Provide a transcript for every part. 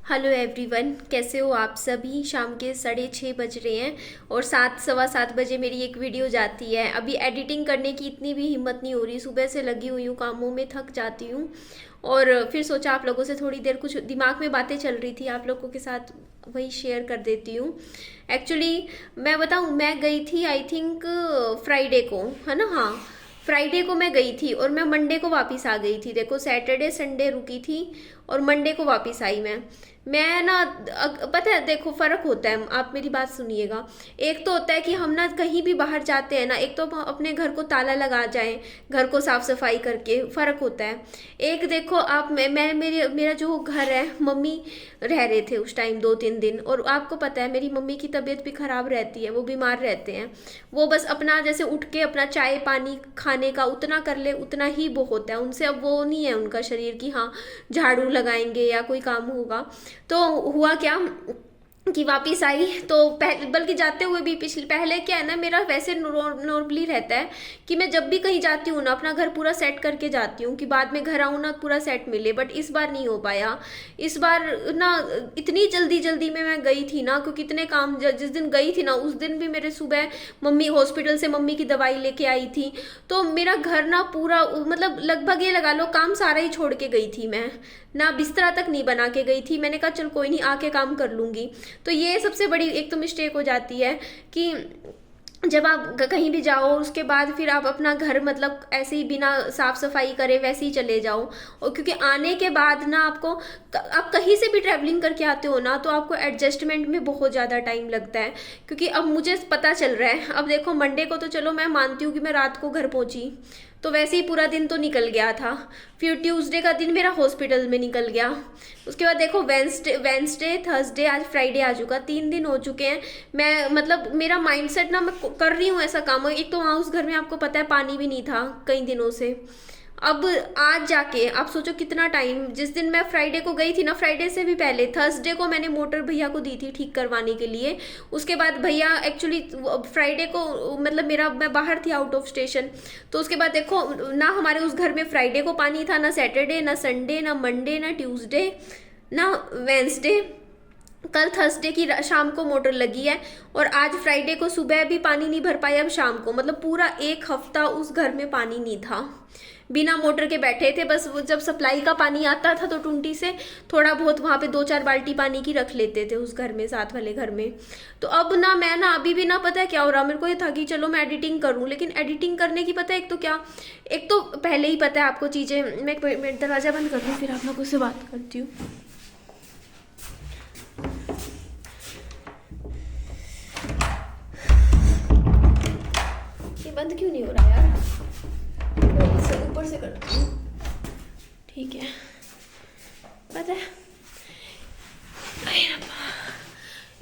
Hello everyone, कैसे हो आप सभी। शाम के 6:30 बज रहे हैं और 7 सवा 7 बजे मेरी एक वीडियो जाती है। अभी एडिटिंग करने की इतनी भी हिम्मत नहीं हो रही, सुबह से लगी हुई हूँ कामों में, थक जाती हूँ। और फिर सोचा आप लोगों से थोड़ी देर कुछ दिमाग में बातें चल रही थी, आप लोगों के साथ वही शेयर कर देती हूँ। एक्चुअली मैं बताऊँ, मैं गई थी आई थिंक फ्राइडे को, है ना। हाँ, फ्राइडे को मैं गई थी और मैं मंडे को वापस आ गई थी। देखो, सैटरडे संडे रुकी थी और मंडे को वापस आई मैं ना। पता है, देखो फर्क होता है, आप मेरी बात सुनिएगा। एक तो होता है कि हम ना कहीं भी बाहर जाते हैं ना, एक तो हम अपने घर को ताला लगा जाएं, घर को साफ सफाई करके, फर्क होता है। एक देखो आप, मैं मेरा जो घर है, मम्मी रह रहे थे उस टाइम 2-3 दिन, और आपको पता है मेरी मम्मी की तबीयत भी खराब रहती है, वो बीमार रहते हैं। वो बस अपना जैसे उठ के अपना चाय पानी खाने का उतना कर ले, उतना ही बहुत है उनसे। अब वो नहीं है उनका शरीर कि हाँ झाड़ू लगाएंगे या कोई काम होगा। तो हुआ क्या कि वापिस आई तो बल्कि जाते हुए भी पिछले पहले क्या है ना, मेरा वैसे नॉर्मली रहता है कि मैं जब भी कहीं जाती हूँ ना अपना घर पूरा सेट करके जाती हूँ कि बाद में घर आऊँ ना पूरा सेट मिले, बट इस बार नहीं हो पाया। इस बार ना इतनी जल्दी जल्दी में मैं गई थी ना, क्योंकि इतने काम जिस दिन गई थी ना उस दिन भी मेरे सुबह मम्मी हॉस्पिटल से मम्मी की दवाई लेके आई थी। तो मेरा घर ना पूरा, मतलब लगभग ये लगा लो काम सारा ही छोड़ के गई थी मैं, ना बिस्तरा तक नहीं बना के गई थी। मैंने कहा चल कोई नहीं, आके काम कर लूंगी। तो ये सबसे बड़ी एक तो मिस्टेक हो जाती है कि जब आप कहीं भी जाओ उसके बाद फिर आप अपना घर मतलब ऐसे ही बिना साफ सफाई करे वैसे ही चले जाओ। और क्योंकि आने के बाद ना आपको, आप कहीं से भी ट्रैवलिंग करके आते हो ना तो आपको एडजस्टमेंट में बहुत ज़्यादा टाइम लगता है। क्योंकि अब मुझे पता चल रहा है, अब देखो मंडे को तो चलो मैं मानती हूँ कि मैं रात को घर पहुंची, तो वैसे ही पूरा दिन तो निकल गया था। फिर ट्यूसडे का दिन मेरा हॉस्पिटल में निकल गया। उसके बाद देखो वेंसडे थर्सडे आज फ्राइडे आ चुका, 3 दिन हो चुके हैं। मैं मतलब मेरा माइंडसेट ना, मैं कर रही हूँ ऐसा काम। एक तो वहाँ उस घर में आपको पता है पानी भी नहीं था कई दिनों से। अब आज जाके आप सोचो कितना टाइम, जिस दिन मैं फ्राइडे को गई थी ना, फ्राइडे से भी पहले थर्सडे को मैंने मोटर भैया को दी थी ठीक करवाने के लिए। उसके बाद भैया एक्चुअली फ्राइडे को, मतलब मैं बाहर थी आउट ऑफ स्टेशन। तो उसके बाद देखो ना, हमारे उस घर में फ्राइडे को पानी था, ना सैटरडे ना संडे ना मंडे ना ट्यूसडे ना वेंसडे। कल थर्सडे की शाम को मोटर लगी है और आज फ्राइडे को सुबह भी पानी नहीं भर पाया, अब शाम को, मतलब पूरा एक हफ्ता उस घर में पानी नहीं था। बिना मोटर के बैठे थे, बस वो जब सप्लाई का पानी आता था तो टुंटी से थोड़ा बहुत वहां पे 2-4 बाल्टी पानी की रख लेते थे उस घर में, साथ वाले घर में। तो अब ना मैं ना अभी भी ना, पता है क्या हो रहा, मेरे को ये था कि चलो मैं एडिटिंग करूं, लेकिन एडिटिंग करने की पता है एक तो क्या, एक तो पहले ही पता है आपको चीजें। मैं दरवाजा बंद कर दूं फिर आप लोगों से बात करती हूँ। ये बंद क्यों नहीं हो रहा यार, इसे ऊपर से करती हूँ, ठीक है। पता है, अरे रब्बा,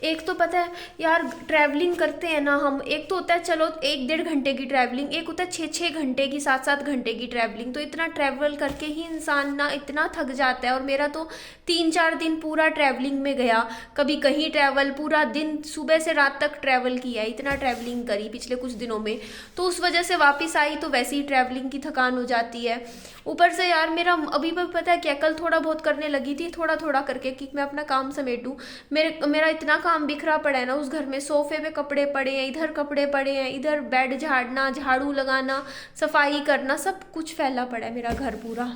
एक तो पता है यार, ट्रैवलिंग करते हैं ना हम, एक तो होता है चलो 1-1.5 घंटे की ट्रैवलिंग, एक होता है 6-6 घंटे की, 7-7 घंटे की ट्रैवलिंग। तो इतना ट्रैवल करके ही इंसान ना इतना थक जाता है। और मेरा तो 3-4 दिन पूरा ट्रैवलिंग में गया। कभी कहीं ट्रैवल, पूरा दिन सुबह से रात तक ट्रैवल किया, इतना ट्रैवलिंग करी पिछले कुछ दिनों में। तो उस वजह से वापस आई तो वैसे ही ट्रैवलिंग की थकान हो जाती है। ऊपर से यार मेरा अभी भी पता है क्या, कल थोड़ा बहुत करने लगी थी, थोड़ा थोड़ा करके कि मैं अपना काम समेटूं। मेरा इतना काम बिखरा पड़ा है ना उस घर में, सोफे पे कपड़े पड़े हैं, इधर कपड़े पड़े हैं, इधर बेड झाड़ना, झाड़ू लगाना, सफाई करना, सब कुछ फैला पड़ा है मेरा घर पूरा।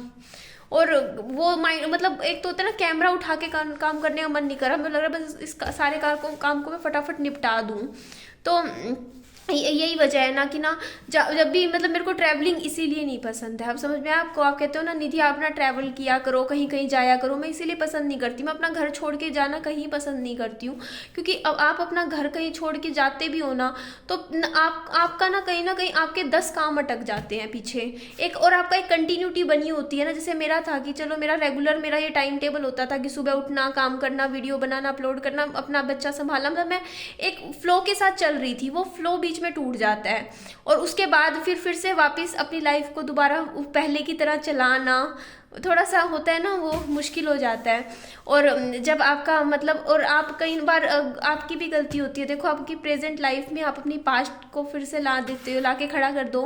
और वो माइंड, मतलब एक तो होता है ना, कैमरा उठा के काम करने का मन नहीं कर रहा, मुझे लग रहा है बस इस सारे काम को मैं फटाफट निपटा दूं। तो यही वजह है ना कि ना, जब भी मतलब मेरे को ट्रैवलिंग इसीलिए नहीं पसंद है। आप समझ में, आपको आप कहते हो ना निधि आप ना ट्रैवल किया करो, कहीं कहीं जाया करो, मैं इसीलिए पसंद नहीं करती। मैं अपना घर छोड़ के जाना कहीं पसंद नहीं करती हूँ, क्योंकि अब आप अपना घर कहीं छोड़ के जाते भी हो ना, तो आपका ना कहीं आपके 10 काम अटक जाते हैं पीछे एक, और आपका एक कंटिन्यूटी बनी होती है ना। जैसे मेरा था कि चलो मेरा रेगुलर मेरा ये टाइम टेबल होता था कि सुबह उठना, काम करना, वीडियो बनाना, अपलोड करना, अपना बच्चा संभालना, मतलब मैं एक फ्लो के साथ चल रही थी। वो फ्लो बीच में टूट जाता है और उसके बाद फिर से वापस अपनी लाइफ को दोबारा पहले की तरह चलाना, थोड़ा सा होता है ना, वो मुश्किल हो जाता है। और जब आपका मतलब, और आप कई बार आपकी भी गलती होती है। देखो आपकी प्रेजेंट लाइफ में आप अपनी पास्ट को फिर से ला देते हो, ला के खड़ा कर दो,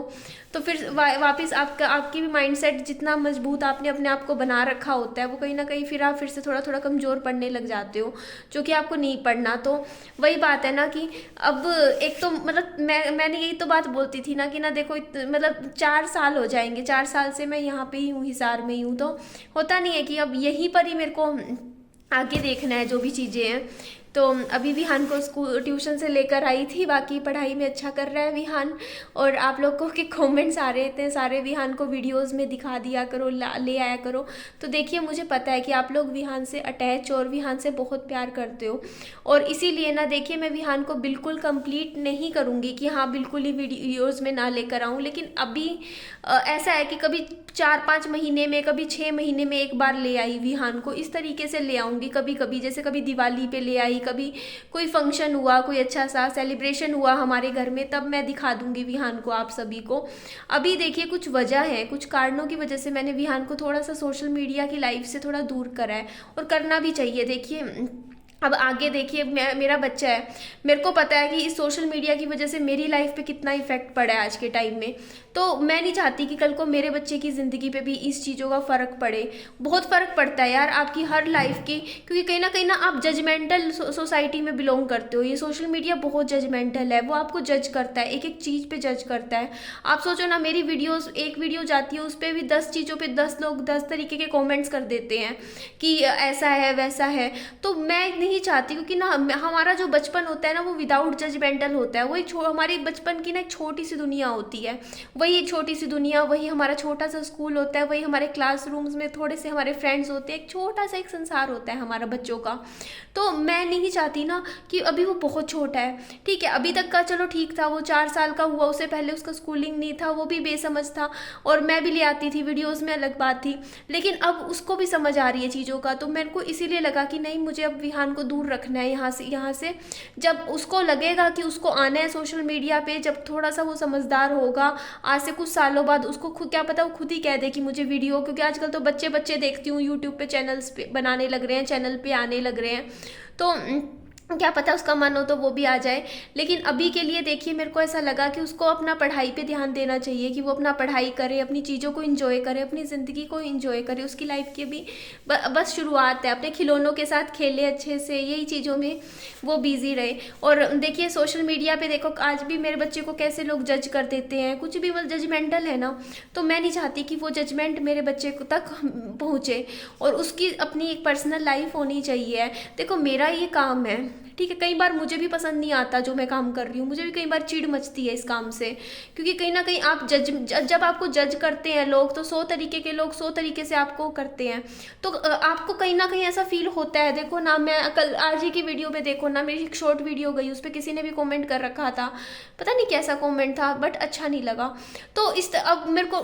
तो फिर वापस आपकी भी माइंडसेट जितना मजबूत आपने अपने आप को बना रखा होता है, वो कहीं ना कहीं फिर आप फिर से थोड़ा थोड़ा कमज़ोर पड़ने लग जाते हो, जो कि आपको नहीं पड़ना। तो वही बात है ना कि अब एक तो मतलब मैंने यही तो बात बोलती थी ना कि ना देखो मतलब 4 साल हो जाएंगे, 4 साल से मैं यहाँ पे ही हूँ, हिसार में ही हूँ। तो होता नहीं है कि अब यहीं पर ही मेरे को आगे देखना है जो भी चीज़ें हैं। तो अभी विहान को स्कूल ट्यूशन से लेकर आई थी, बाकी पढ़ाई में अच्छा कर रहा है विहान। और आप लोगों के कमेंट्स आ रहे थे सारे, विहान को वीडियोस में दिखा दिया करो, ले आया करो। तो देखिए मुझे पता है कि आप लोग विहान से अटैच और विहान से बहुत प्यार करते हो, और इसीलिए ना देखिए मैं विहान को बिल्कुल कंप्लीट नहीं करूँगी कि हाँ बिल्कुल ही वीडियोज़ में ना लेकर आऊँ, लेकिन अभी ऐसा है कि कभी 4-5 महीने में, कभी 6 महीने में एक बार ले आई विहान को, इस तरीके से ले आऊँगी। कभी कभी जैसे कभी दिवाली पे ले आई, कभी कोई फंक्शन हुआ, कोई अच्छा सा सेलिब्रेशन हुआ हमारे घर में, तब मैं दिखा दूंगी विहान को आप सभी को। अभी देखिए कुछ वजह है, कुछ कारणों की वजह से मैंने विहान को थोड़ा सा सोशल मीडिया की लाइफ से थोड़ा दूर करा है, और करना भी चाहिए। देखिए अब आगे देखिए मेरा बच्चा है, मेरे को पता है कि इस सोशल मीडिया की वजह से मेरी लाइफ पे कितना इफेक्ट पड़ा है आज के टाइम में। तो मैं नहीं चाहती कि कल को मेरे बच्चे की ज़िंदगी पे भी इस चीज़ों का फ़र्क पड़े। बहुत फ़र्क पड़ता है यार आपकी हर लाइफ की, क्योंकि कहीं ना आप जजमेंटल सोसाइटी में बिलोंग करते हो। ये सोशल मीडिया बहुत जजमेंटल है, वो आपको जज करता है, एक एक चीज़ पे जज करता है। आप सोचो ना, मेरी वीडियोस, एक वीडियो जाती है उस पर भी 10 चीज़ों पे 10 लोग 10 तरीके के कमेंट्स कर देते हैं कि ऐसा है वैसा है। तो मैं नहीं चाहती, क्योंकि ना हमारा जो बचपन होता है ना वो विदाउट जजमेंटल होता है। वही हमारी बचपन की ना एक छोटी सी दुनिया होती है, वही एक छोटी सी दुनिया, वही हमारा छोटा सा स्कूल होता है, वही हमारे क्लासरूम्स में थोड़े से हमारे फ्रेंड्स होते हैं, एक छोटा सा एक संसार होता है हमारा बच्चों का। तो मैं नहीं चाहती ना कि अभी वो बहुत छोटा है, ठीक है, अभी तक का चलो ठीक था, वो 4 साल का हुआ, उससे पहले उसका स्कूलिंग नहीं था, वो भी बेसमझ था, और मैं भी ले आती थी वीडियोज़ में, अलग बात थी। लेकिन अब उसको भी समझ आ रही है चीज़ों का, तो मेरे को इसीलिए लगा कि नहीं, मुझे अब विहान को दूर रखना है यहाँ से। जब उसको लगेगा कि उसको आना है सोशल मीडिया पे, जब थोड़ा सा वो समझदार होगा, आज से कुछ सालों बाद उसको खुद क्या पता वो खुद ही कह दे कि मुझे वीडियो, क्योंकि आजकल तो बच्चे देखती हूँ यूट्यूब पे चैनल्स पे बनाने लग रहे हैं, चैनल पे आने लग रहे हैं, तो क्या पता उसका मन हो तो वो भी आ जाए। लेकिन अभी के लिए देखिए मेरे को ऐसा लगा कि उसको अपना पढ़ाई पे ध्यान देना चाहिए, कि वो अपना पढ़ाई करे, अपनी चीज़ों को एंजॉय करे, अपनी ज़िंदगी को एंजॉय करे। उसकी लाइफ की भी बस शुरुआत है, अपने खिलौनों के साथ खेले अच्छे से, यही चीज़ों में वो बिजी रहे। और देखिए सोशल मीडिया पे देखो आज भी मेरे बच्चे को कैसे लोग जज कर देते हैं, कुछ भी, वो जजमेंटल है ना। तो मैं नहीं चाहती कि वो जजमेंट मेरे बच्चे को तक पहुँचे, और उसकी अपनी एक पर्सनल लाइफ होनी चाहिए। देखो मेरा ये काम है, ठीक है, कई बार मुझे भी पसंद नहीं आता जो मैं काम कर रही हूँ, मुझे भी कई बार चिढ़ मचती है इस काम से, क्योंकि कहीं ना कहीं आप जब आपको जज करते हैं लोग, तो 100 तरीके के लोग 100 तरीके से आपको करते हैं, तो आपको कहीं ना कहीं ऐसा फील होता है। देखो ना, मैं कल आज ही की वीडियो में देखो ना, मेरी एक शॉर्ट वीडियो गई, उस पर किसी ने भी कॉमेंट कर रखा था, पता नहीं कैसा कॉमेंट था, बट अच्छा नहीं लगा। तो अब मेरे को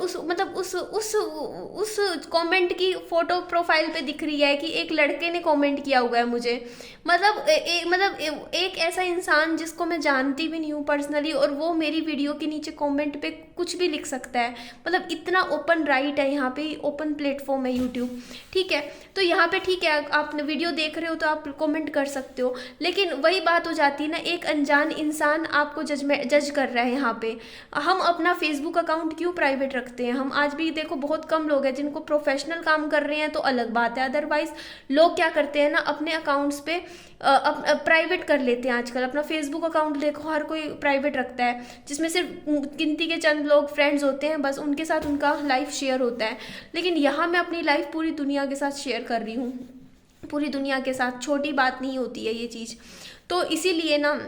उस कॉमेंट की फोटो प्रोफाइल पे दिख रही है कि एक लड़के ने कॉमेंट किया हुआ है मुझे, मतलब एक ऐसा इंसान जिसको मैं जानती भी नहीं हूँ पर्सनली, और वो मेरी वीडियो के नीचे कमेंट पे कुछ भी लिख सकता है। मतलब इतना ओपन राइट है यहाँ पे, ओपन प्लेटफॉर्म है यूट्यूब, ठीक है। तो यहाँ पे ठीक है, आप वीडियो देख रहे हो तो आप कमेंट कर सकते हो, लेकिन वही बात हो जाती है ना, एक अनजान इंसान आपको जज कर रहा है यहाँ पे। हम अपना फेसबुक अकाउंट क्यों प्राइवेट रखते हैं? हम आज भी देखो बहुत कम लोग हैं जिनको प्रोफेशनल काम कर रहे हैं, तो अलग बात है, अदरवाइज लोग क्या करते हैं ना, अपने अकाउंट्स पे प्राइवेट कर लेते हैं। आजकल अपना फेसबुक अकाउंट देखो हर कोई प्राइवेट रखता है, जिसमें सिर्फ गिनती के चंद लोग फ्रेंड्स होते हैं, बस उनके साथ उनका लाइफ शेयर होता है। लेकिन यहाँ मैं अपनी लाइफ पूरी दुनिया के साथ शेयर कर रही हूँ, पूरी दुनिया के साथ, छोटी बात नहीं होती है ये चीज़। तो इसीलिए ना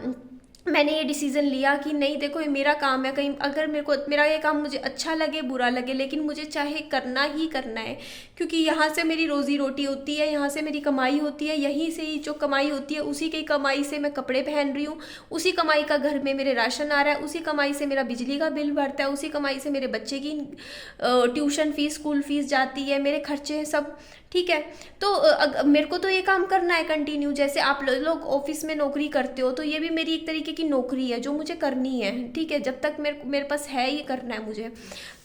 मैंने ये डिसीज़न लिया कि नहीं देखो, ये मेरा काम है, कहीं अगर मेरा ये काम मुझे अच्छा लगे बुरा लगे, लेकिन मुझे चाहे करना ही करना है, क्योंकि यहाँ से मेरी रोज़ी रोटी होती है, यहाँ से मेरी कमाई होती है, यहीं से ही जो कमाई होती है उसी की कमाई से मैं कपड़े पहन रही हूँ, उसी कमाई का घर में मेरे राशन आ रहा है, उसी कमाई से मेरा बिजली का बिल भरता है, उसी कमाई से मेरे बच्चे की ट्यूशन फीस, स्कूल फीस जाती है, मेरे खर्चे सब, ठीक है। तो मेरे को तो ये काम करना है कंटिन्यू, जैसे आप लोग ऑफिस में नौकरी करते हो तो ये भी मेरी एक तरीके की नौकरी है जो मुझे करनी है, ठीक है। जब तक मेरे मेरे पास है ये करना है मुझे,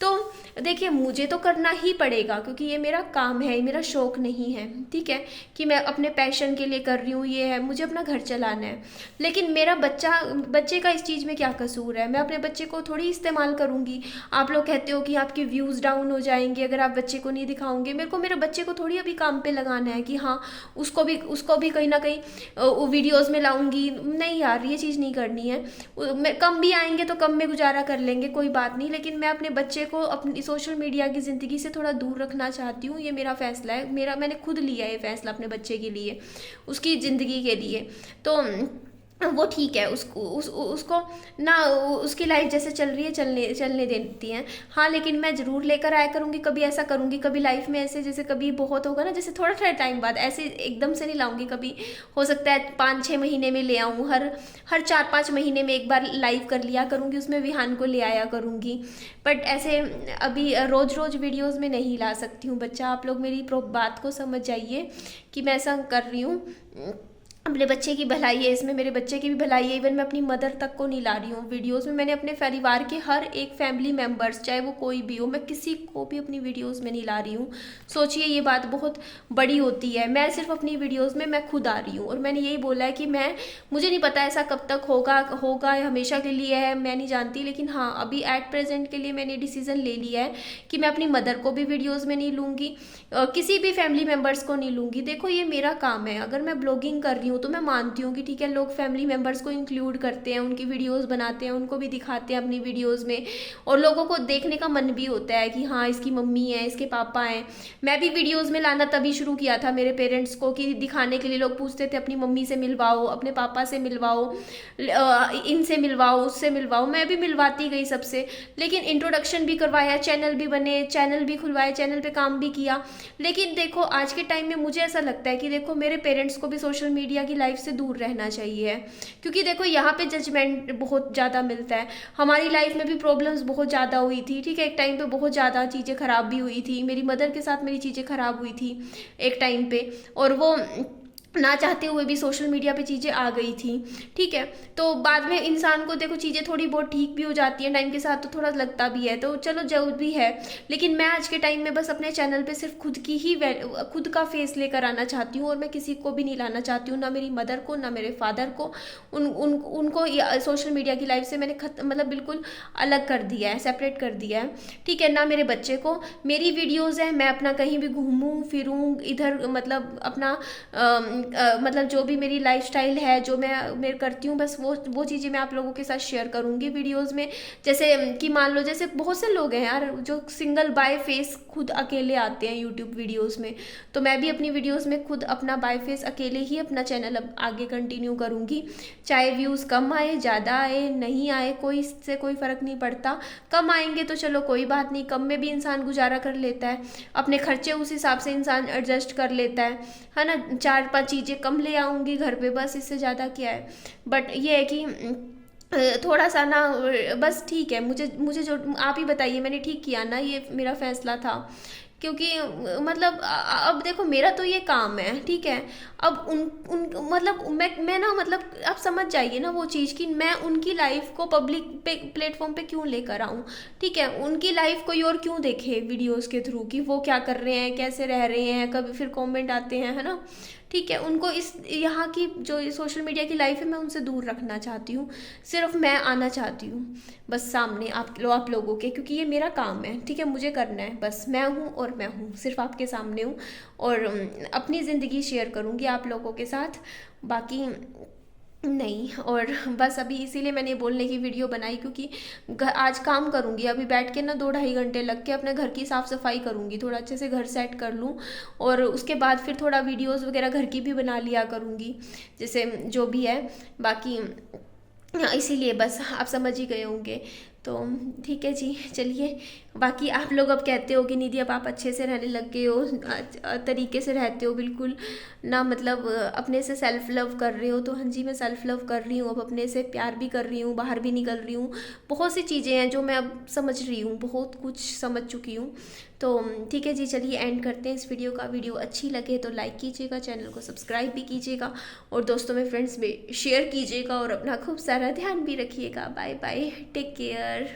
तो देखिए मुझे तो करना ही पड़ेगा क्योंकि ये मेरा काम है, ये मेरा शौक नहीं है, ठीक है, कि मैं अपने पैशन के लिए कर रही हूँ, ये है मुझे अपना घर चलाना है। लेकिन मेरा बच्चे का इस चीज़ में क्या कसूर है? मैं अपने बच्चे को थोड़ी इस्तेमाल करूँगी। आप लोग कहते हो कि आपके व्यूज़ डाउन हो जाएंगे अगर आप बच्चे को नहीं दिखाओगे। मेरे को मेरे बच्चे को थोड़ी अभी काम पे लगाना है कि हाँ उसको भी कहीं ना कहीं वीडियोज़ में लाऊंगी। नहीं यार, ये चीज़ नहीं करनी है। कम भी आएंगे तो कम में गुजारा कर लेंगे, कोई बात नहीं, लेकिन मैं अपने बच्चे को अपनी सोशल मीडिया की ज़िंदगी से थोड़ा दूर रखना चाहती हूँ। ये मेरा फैसला है, मैंने खुद लिया है ये फैसला अपने बच्चे के लिए, उसकी ज़िंदगी के लिए। तो वो ठीक है, उसको ना उसकी लाइफ जैसे चल रही है चलने देती हैं। हाँ, लेकिन मैं ज़रूर लेकर आया करूँगी, कभी ऐसा करूँगी, कभी लाइफ में ऐसे जैसे कभी बहुत होगा ना, जैसे थोड़ा थोड़ा टाइम बाद, ऐसे एकदम से नहीं लाऊंगी। कभी हो सकता है 5-6 महीने में ले आऊँ, हर 4-5 महीने में एक बार लाइव कर लिया करूँगी, उसमें विहान को ले आया करूँगी। बट ऐसे अभी रोज़ रोज़ वीडियोज़ में नहीं ला सकती हूँ। बच्चा, आप लोग मेरी बात को समझ जाइए कि मैं ऐसा कर रही हूँ, अपने बच्चे की भलाई है इसमें, मेरे बच्चे की भी भलाई है। इवन मैं अपनी मदर तक को नहीं ला रही हूँ वीडियोज़ में। मैंने अपने परिवार के हर एक फैमिली मेम्बर्स, चाहे वो कोई भी हो, मैं किसी को भी अपनी वीडियोज़ में नहीं ला रही हूँ। सोचिए, ये बात बहुत बड़ी होती है। मैं सिर्फ अपनी वीडियोज़ में मैं खुद आ रही हूँ, और मैंने यही बोला है कि मुझे नहीं पता ऐसा कब तक होगा हमेशा के लिए है, मैं नहीं जानती। लेकिन हाँ, अभी एट प्रेजेंट के लिए मैंने डिसीज़न ले लिया है कि मैं अपनी मदर को भी वीडियोज़ में नहीं लूँगी, किसी भी फैमिली मेम्बर्स को नहीं लूँगी। देखो, ये मेरा काम है। अगर मैं ब्लॉगिंग कर रही हूँ तो मैं मानती हूँ कि ठीक है, लोग फैमिली मेम्बर्स को इंक्लूड करते हैं, उनकी वीडियोस बनाते हैं, उनको भी दिखाते हैं अपनी वीडियोस में, और लोगों को देखने का मन भी होता है कि हाँ, इसकी मम्मी है, इसके पापा हैं। मैं भी वीडियोस में लाना तभी शुरू किया था मेरे पेरेंट्स को, कि दिखाने के लिए लोग पूछते थे अपनी मम्मी से मिलवाओ, अपने पापा से मिलवाओ, इनसे मिलवाओ, उससे मिलवाओ। मैं भी मिलवाती गई सबसे, लेकिन इंट्रोडक्शन भी करवाया, चैनल भी बने, चैनल भी खुलवाए, चैनल पे काम भी किया। लेकिन देखो, आज के टाइम में मुझे ऐसा लगता है कि देखो, मेरे पेरेंट्स को भी सोशल मीडिया की लाइफ से दूर रहना चाहिए, क्योंकि देखो यहाँ पे जजमेंट बहुत ज़्यादा मिलता है। हमारी लाइफ में भी प्रॉब्लम्स बहुत ज़्यादा हुई थी, ठीक है, एक टाइम पे बहुत ज़्यादा चीज़ें ख़राब भी हुई थी। मेरी मदर के साथ मेरी चीज़ें ख़राब हुई थी एक टाइम पे, और वो ना चाहते हुए भी सोशल मीडिया पे चीज़ें आ गई थी, ठीक है। तो बाद में इंसान को देखो चीज़ें थोड़ी बहुत ठीक भी हो जाती हैं टाइम के साथ, तो थोड़ा लगता भी है, तो चलो जो भी है। लेकिन मैं आज के टाइम में बस अपने चैनल पे सिर्फ खुद का फेस लेकर आना चाहती हूँ, और मैं किसी को भी नहीं लाना चाहती हूँ, ना मेरी मदर को, ना मेरे फादर को। उनको सोशल मीडिया की लाइफ से मैंने मतलब बिल्कुल अलग कर दिया है, सेपरेट कर दिया है, ठीक है। ना मेरे बच्चे को, मेरी वीडियोज़ है, मैं अपना कहीं भी घूमूँ फिरूँ इधर, मतलब अपना मतलब जो भी मेरी लाइफस्टाइल है, जो मैं करती हूँ, बस वो चीज़ें मैं आप लोगों के साथ शेयर करूँगी वीडियोस में। जैसे कि मान लो, जैसे बहुत से लोग हैं यार जो सिंगल बाय फेस खुद अकेले आते हैं यूट्यूब वीडियोस में, तो मैं भी अपनी वीडियोस में खुद अपना बाय फेस अकेले ही अपना चैनल अब आगे कंटिन्यू करूँगी। चाहे व्यूज़ कम आए, ज़्यादा आए, नहीं आए, इससे कोई फ़र्क नहीं पड़ता। कम आएंगे तो चलो कोई बात नहीं, कम में भी इंसान गुजारा कर लेता है, अपने खर्चे उस हिसाब से इंसान एडजस्ट कर लेता है ना। 4-5 चीज़ें कम ले आऊँगी घर पे, बस इससे ज़्यादा क्या है। बट ये है कि थोड़ा सा ना, बस ठीक है, मुझे जो आप ही बताइए, मैंने ठीक किया ना? ये मेरा फैसला था, क्योंकि मतलब अब देखो, मेरा तो ये काम है, ठीक है। अब उन मतलब मैं ना, मतलब आप समझ जाइए ना वो चीज़, कि मैं उनकी लाइफ को पब्लिक प्लेटफॉर्म पे क्यों लेकर आऊँ, ठीक है। उनकी लाइफ कोई और क्यों देखे वीडियोस के थ्रू, कि वो क्या कर रहे हैं, कैसे रह रहे हैं, कभी फिर कमेंट आते हैं, है ना, ठीक है। उनको इस यहाँ की जो सोशल मीडिया की लाइफ है, मैं उनसे दूर रखना चाहती हूँ। सिर्फ मैं आना चाहती हूँ बस सामने आप लोगों के, क्योंकि ये मेरा काम है, ठीक है, मुझे करना है। बस मैं हूँ और मैं हूँ, सिर्फ आपके सामने हूँ, और अपनी ज़िंदगी शेयर करूँगी आप लोगों के साथ, बाकी नहीं। और बस अभी इसीलिए मैंने बोलने की वीडियो बनाई, क्योंकि आज काम करूँगी, अभी बैठ के ना 2-2.5 घंटे लग के अपने घर की साफ़ सफाई करूँगी, थोड़ा अच्छे से घर सेट कर लूँ, और उसके बाद फिर थोड़ा वीडियोस वगैरह घर की भी बना लिया करूँगी, जैसे जो भी है। बाकी इसीलिए बस आप समझ ही गए होंगे। तो ठीक है जी, चलिए। बाकी आप लोग अब कहते हो कि निधि अब आप अच्छे से रहने लग गए हो, तरीके से रहते हो बिल्कुल ना, मतलब अपने से सेल्फ लव कर रहे हो। तो हाँ जी, मैं सेल्फ लव कर रही हूँ, अब अपने से प्यार भी कर रही हूँ, बाहर भी निकल रही हूँ। बहुत सी चीज़ें हैं जो मैं अब समझ रही हूँ, बहुत कुछ समझ चुकी हूँ। तो ठीक है जी, चलिए एंड करते हैं इस वीडियो का। वीडियो अच्छी लगे तो लाइक कीजिएगा, चैनल को सब्सक्राइब भी कीजिएगा और दोस्तों में, फ्रेंड्स में शेयर कीजिएगा और अपना खूब सारा ध्यान भी रखिएगा। Bye bye, take care.